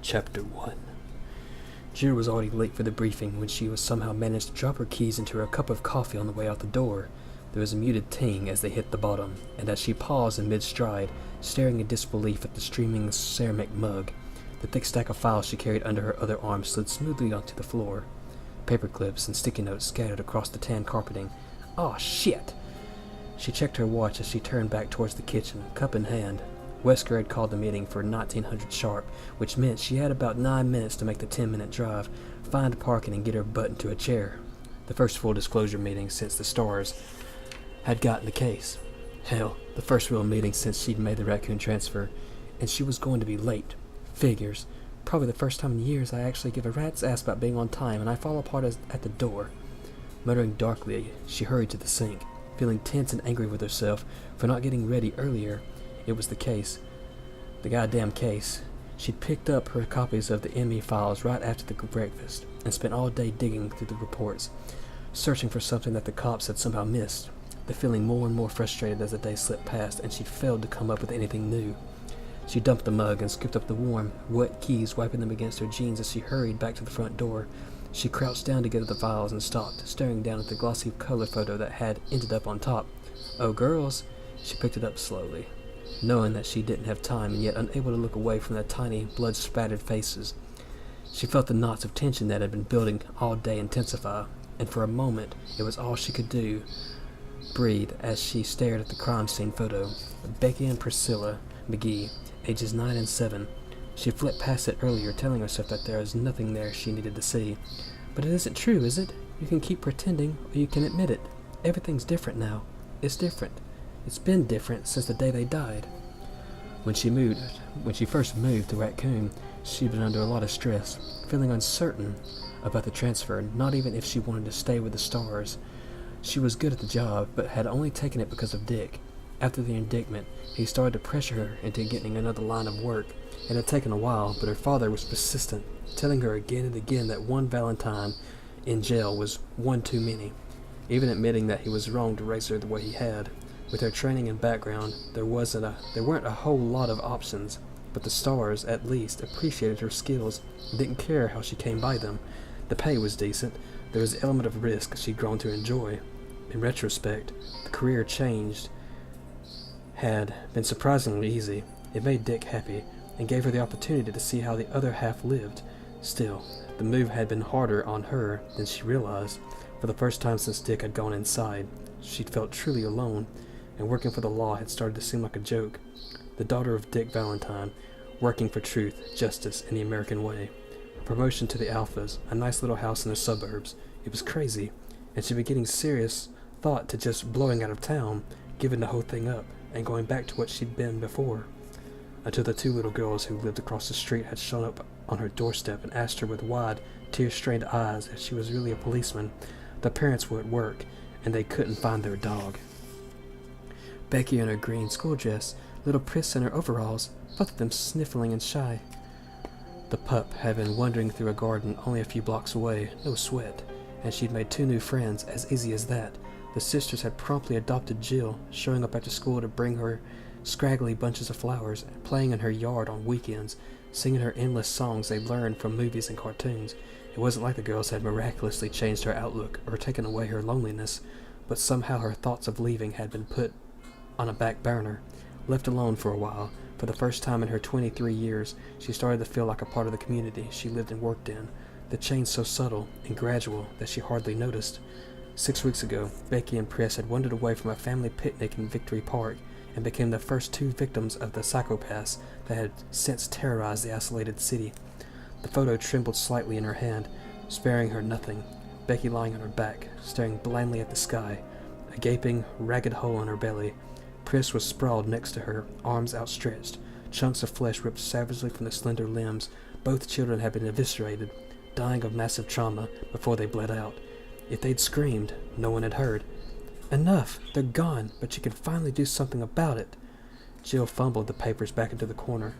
Chapter 1. Jill was already late for the briefing when she somehow managed to drop her keys into her cup of coffee on the way out the door. There was a muted ting as they hit the bottom, and as she paused in mid-stride, staring in disbelief at the streaming ceramic mug, the thick stack of files she carried under her other arm slid smoothly onto the floor. Paper clips and sticky notes scattered across the tan carpeting. "Aw, shit!" She checked her watch as she turned back towards the kitchen, cup in hand. Wesker had called the meeting for 1900 sharp, which meant she had about 9 minutes to make the 10-minute drive, find parking, and get her butt into a chair. The first full disclosure meeting since the stars had gotten the case. Hell, the first real meeting since she'd made the raccoon transfer, and she was going to be late. Figures. Probably the first time in years I actually give a rat's ass about being on time, and I fall apart at the door. Muttering darkly, she hurried to the sink, feeling tense and angry with herself for not getting ready earlier. It was the case. The goddamn case. She'd picked up her copies of the ME files right after the breakfast and spent all day digging through the reports, searching for something that the cops had somehow missed, the feeling more and more frustrated as the day slipped past and she failed to come up with anything new. She dumped the mug and scooped up the warm, wet keys, wiping them against her jeans as she hurried back to the front door. She crouched down to get at the files and stopped, staring down at the glossy color photo that had ended up on top. "Oh, girls." She picked it up slowly, knowing that she didn't have time and yet unable to look away from the tiny, blood-spattered faces. She felt the knots of tension that had been building all day intensify, and for a moment it was all she could do, breathe, as she stared at the crime scene photo. Becky and Priscilla McGee, ages 9 and 7. She flipped past it earlier, telling herself that there was nothing there she needed to see. But it isn't true, is it? You can keep pretending, or you can admit it. Everything's different now. It's different. It's been different since the day they died. When she first moved to Raccoon, she'd been under a lot of stress, feeling uncertain about the transfer, not even if she wanted to stay with the stars. She was good at the job, but had only taken it because of Dick. After the indictment, he started to pressure her into getting another line of work. It had taken a while, but her father was persistent, telling her again and again that one Valentine in jail was one too many, even admitting that he was wrong to raise her the way he had. With her training and background, there weren't a whole lot of options, but the stars, at least, appreciated her skills and didn't care how she came by them. The pay was decent. There was an element of risk she'd grown to enjoy. In retrospect, the career change had been surprisingly easy. It made Dick happy and gave her the opportunity to see how the other half lived. Still, the move had been harder on her than she realized. For the first time since Dick had gone inside, she'd felt truly alone, and working for the law had started to seem like a joke. The daughter of Dick Valentine, working for truth, justice, and the American way. A promotion to the Alphas, a nice little house in the suburbs. It was crazy, and she'd be getting serious thought to just blowing out of town, giving the whole thing up, and going back to what she'd been before. Until the two little girls who lived across the street had shown up on her doorstep and asked her with wide, tear-strained eyes if she was really a policeman. The parents were at work, and they couldn't find their dog. Becky in her green school dress, little Pris in her overalls, both of them sniffling and shy. The pup had been wandering through a garden only a few blocks away, no sweat, and she'd made 2 new friends as easy as that. The sisters had promptly adopted Jill, showing up after school to bring her scraggly bunches of flowers, playing in her yard on weekends, singing her endless songs they'd learned from movies and cartoons. It wasn't like the girls had miraculously changed her outlook or taken away her loneliness, but somehow her thoughts of leaving had been put on a back burner. Left alone for a while, for the first time in her 23 years, she started to feel like a part of the community she lived and worked in, the change so subtle and gradual that she hardly noticed. 6 weeks ago, Becky and Pris had wandered away from a family picnic in Victory Park and became the first 2 victims of the psychopaths that had since terrorized the isolated city. The photo trembled slightly in her hand, sparing her nothing. Becky lying on her back, staring blindly at the sky, a gaping, ragged hole in her belly. Pris was sprawled next to her, arms outstretched, chunks of flesh ripped savagely from the slender limbs. Both children had been eviscerated, dying of massive trauma before they bled out. If they'd screamed, no one had heard. Enough! They're gone, but you can finally do something about it. Jill fumbled the papers back into the corner,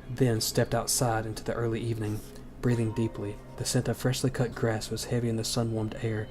then stepped outside into the early evening, breathing deeply. The scent of freshly cut grass was heavy in the sun-warmed air.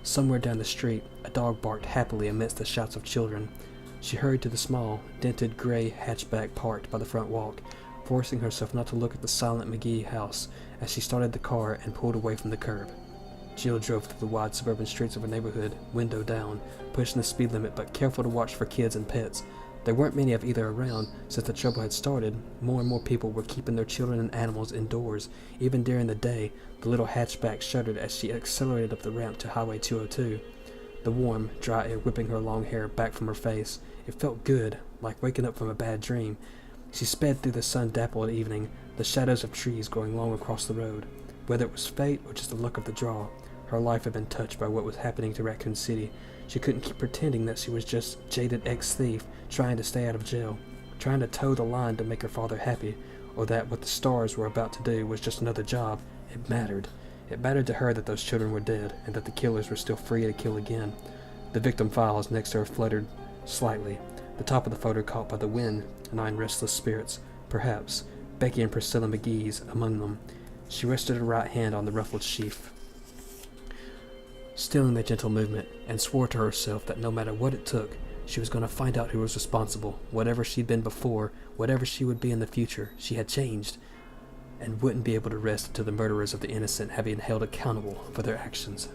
Somewhere down the street, a dog barked happily amidst the shouts of children. She hurried to the small, dented gray hatchback parked by the front walk, forcing herself not to look at the silent McGee house as she started the car and pulled away from the curb. Jill drove through the wide suburban streets of her neighborhood, window down, pushing the speed limit but careful to watch for kids and pets. There weren't many of either around. Since the trouble had started, more and more people were keeping their children and animals indoors. Even during the day, the little hatchback shuddered as she accelerated up the ramp to Highway 202. The warm, dry air whipping her long hair back from her face. It felt good, like waking up from a bad dream. She sped through the sun-dappled evening, the shadows of trees going long across the road. Whether it was fate or just the luck of the draw, her life had been touched by what was happening to Raccoon City. She couldn't keep pretending that she was just jaded ex-thief trying to stay out of jail, trying to toe the line to make her father happy, or that what the stars were about to do was just another job. It mattered. It mattered to her that those children were dead, and that the killers were still free to kill again. The victim files next to her fluttered slightly, the top of the photo caught by the wind, 9 restless spirits, perhaps, Becky and Priscilla McGee's among them. She rested her right hand on the ruffled sheath, stilling the gentle movement, and swore to herself that no matter what it took, she was going to find out who was responsible. Whatever she'd been before, whatever she would be in the future, she had changed, and wouldn't be able to rest until the murderers of the innocent had been held accountable for their actions.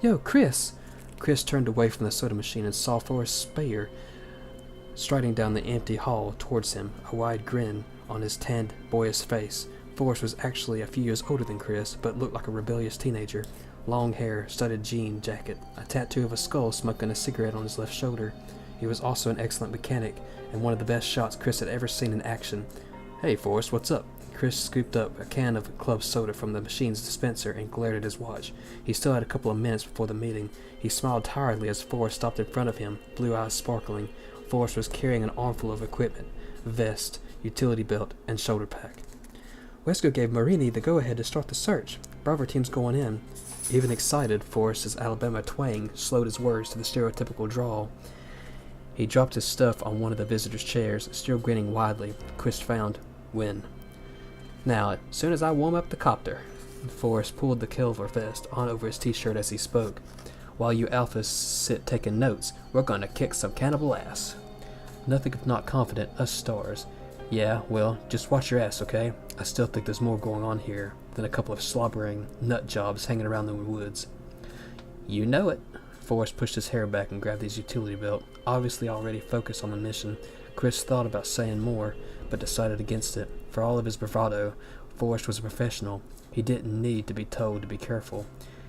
"Yo, Chris!" Chris turned away from the soda machine and saw Forrest Speyer striding down the empty hall towards him, a wide grin on his tanned, boyish face. Forrest was actually a few years older than Chris, but looked like a rebellious teenager. Long hair, studded jean jacket, a tattoo of a skull smoking a cigarette on his left shoulder. He was also an excellent mechanic, and one of the best shots Chris had ever seen in action. "Hey, Forrest, what's up?" Chris scooped up a can of club soda from the machine's dispenser and glared at his watch. He still had a couple of minutes before the meeting. He smiled tiredly as Forrest stopped in front of him, blue eyes sparkling. Forrest was carrying an armful of equipment: vest, utility belt, and shoulder pack. "Wesker gave Marini the go-ahead to start the search. Bravo team's going in." Even excited, Forrest's Alabama twang slowed his words to the stereotypical drawl. He dropped his stuff on one of the visitors' chairs, still grinning widely. Chris found, "When?" "Now, as soon as I warm up the copter." Forrest pulled the Kelver vest on over his t-shirt as he spoke. "While you alphas sit taking notes, we're gonna kick some cannibal ass." Nothing if not confident, us stars. "Yeah, well, just watch your ass, okay? I still think there's more going on here than a couple of slobbering nut jobs hanging around the woods." "You know it." Forrest pushed his hair back and grabbed his utility belt, obviously already focused on the mission. Chris thought about saying more, but decided against it. For all of his bravado, Forrest was a professional. He didn't need to be told to be careful.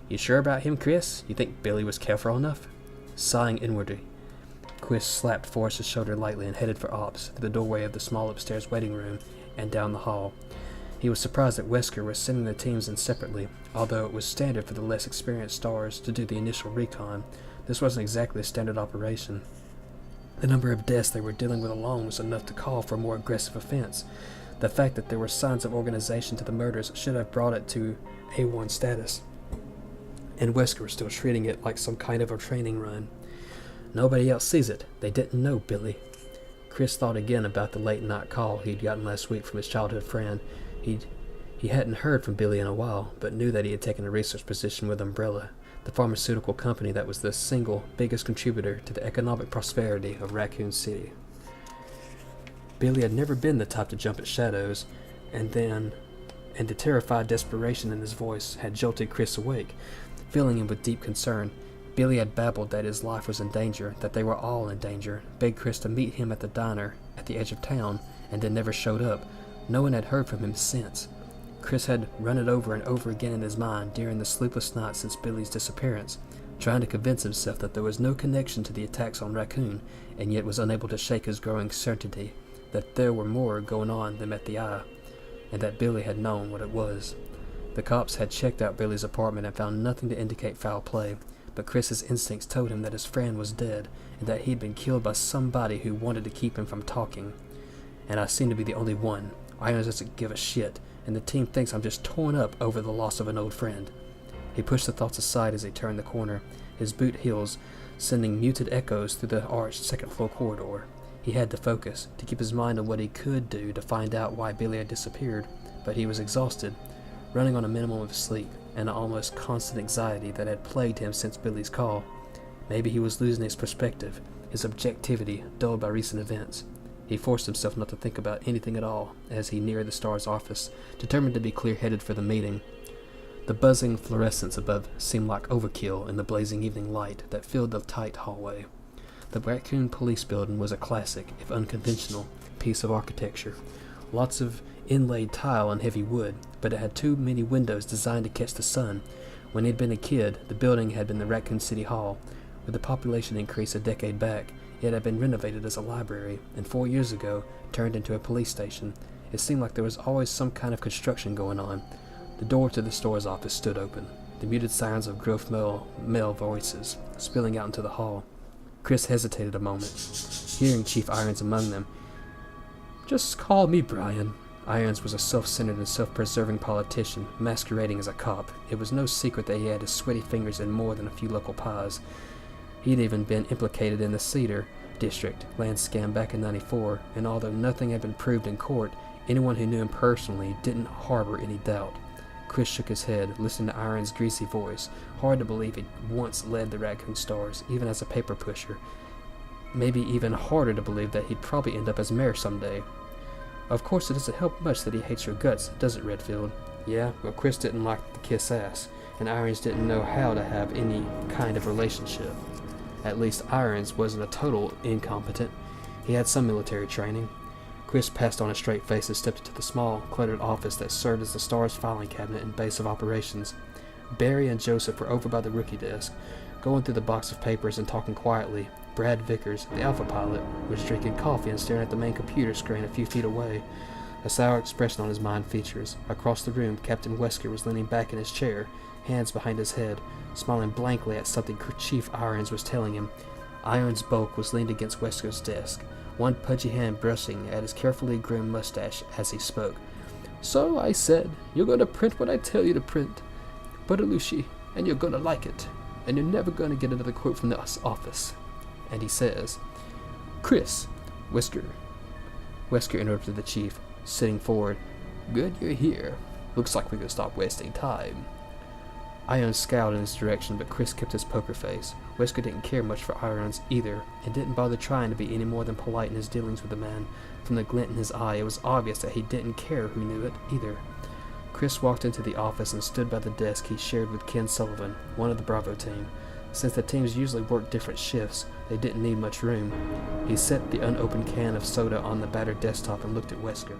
"You sure about him, Chris? You think Billy was careful enough?" Sighing inwardly, Chris slapped Forrest's shoulder lightly and headed for Ops, through the doorway of the small upstairs waiting room, and down the hall. He was surprised that Wesker was sending the teams in separately, although it was standard for the less experienced stars to do the initial recon. This wasn't exactly a standard operation. The number of deaths they were dealing with alone was enough to call for a more aggressive offense. The fact that there were signs of organization to the murders should have brought it to A1 status, and Wesker was still treating it like some kind of a training run. Nobody else sees it. They didn't know Billy. Chris thought again about the late-night call he'd gotten last week from his childhood friend. He hadn't heard from Billy in a while, but knew that he had taken a research position with Umbrella, the pharmaceutical company that was the single biggest contributor to the economic prosperity of Raccoon City. Billy had never been the type to jump at shadows, and the terrified desperation in his voice had jolted Chris awake, filling him with deep concern. Billy had babbled that his life was in danger, that they were all in danger, begged Chris to meet him at the diner at the edge of town, and then never showed up. No one had heard from him since. Chris had run it over and over again in his mind during the sleepless nights since Billy's disappearance, trying to convince himself that there was no connection to the attacks on Raccoon, and yet was unable to shake his growing certainty that there were more going on than met the eye, and that Billy had known what it was. The cops had checked out Billy's apartment and found nothing to indicate foul play, but Chris's instincts told him that his friend was dead, and that he'd been killed by somebody who wanted to keep him from talking. "And I seem to be the only one. Irons doesn't give a shit, and the team thinks I'm just torn up over the loss of an old friend." He pushed the thoughts aside as he turned the corner, his boot heels sending muted echoes through the arched second-floor corridor. He had to focus, to keep his mind on what he could do to find out why Billy had disappeared, but he was exhausted, running on a minimum of sleep, and an almost constant anxiety that had plagued him since Billy's call. Maybe he was losing his perspective, his objectivity dulled by recent events. He forced himself not to think about anything at all as he neared the Star's office, determined to be clear-headed for the meeting. The buzzing fluorescence above seemed like overkill in the blazing evening light that filled the tight hallway. The Raccoon Police Building was a classic, if unconventional, piece of architecture. Lots of inlaid tile and heavy wood, but it had too many windows designed to catch the sun. When he'd been a kid, the building had been the Raccoon City Hall. With the population increase a decade back, it had been renovated as a library, and 4 years ago turned into a police station. It seemed like there was always some kind of construction going on. The door to the store's office stood open, the muted sounds of gruff male voices spilling out into the hall. Chris hesitated a moment, hearing Chief Irons among them. "Just call me Brian." Irons was a self-centered and self-preserving politician, masquerading as a cop. It was no secret that he had his sweaty fingers in more than a few local pies. He'd even been implicated in the Cedar District land scam back in '94, and although nothing had been proved in court, anyone who knew him personally didn't harbor any doubt. Chris shook his head, listening to Irons' greasy voice. Hard to believe he'd once led the Raccoon Stars, even as a paper pusher. Maybe even harder to believe that he'd probably end up as mayor someday. "Of course it doesn't help much that he hates your guts, does it, Redfield?" "Yeah, well, Chris didn't like to kiss ass, and Irons didn't know how to have any kind of relationship. At least Irons wasn't a total incompetent. He had some military training." Chris passed on a straight face and stepped into the small, cluttered office that served as the Star's filing cabinet and base of operations. Barry and Joseph were over by the rookie desk, going through the box of papers and talking quietly. Brad Vickers, the Alpha pilot, was drinking coffee and staring at the main computer screen a few feet away, a sour expression on his mind features. Across the room, Captain Wesker was leaning back in his chair, hands behind his head, smiling blankly at something Chief Irons was telling him. Irons' bulk was leaned against Wesker's desk, one pudgy hand brushing at his carefully groomed mustache as he spoke. "So I said, you're going to print what I tell you to print. Bertolucci, and you're going to like it. And you're never going to get another quote from this office." And he says, "Chris, Wesker." Wesker interrupted the chief, sitting forward. "Good you're here. Looks like we can stop wasting time." Irons scowled in his direction, but Chris kept his poker face. Wesker didn't care much for Irons either, and didn't bother trying to be any more than polite in his dealings with the man. From the glint in his eye, it was obvious that he didn't care who knew it either. Chris walked into the office and stood by the desk he shared with Ken Sullivan, one of the Bravo team. Since the teams usually worked different shifts, they didn't need much room. He set the unopened can of soda on the battered desktop and looked at Wesker.